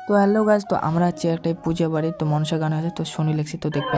তো hello guys, তো আমরা হচ্ছে একটা পূজা বাড়ি, তো মনসা গান আছে, তো শুনি লেখছি, তো দেখবে।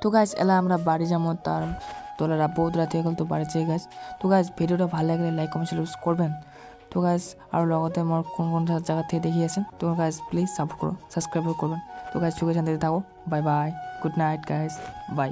তো গাইজ এলা আমরা বাড়ি যাবো, তার তোলারা বহুত রাতে গেল, তো বাড়ি যাই গাইজ। তো গাইজ ভিডিওটা ভালো লাগলে লাইক কমেন্ট শেয়ার করবেন। তো গাইজ আর লগতে মোর কোন কোন জায়গা থেকে দেখি আছেন, তো গাইজ প্লিজ সাপোর্ট করো, সাবস্ক্রাইব করবেন। তো গাইজ সুখে শান্তিতে থাকো, bye bye, good night guys, by.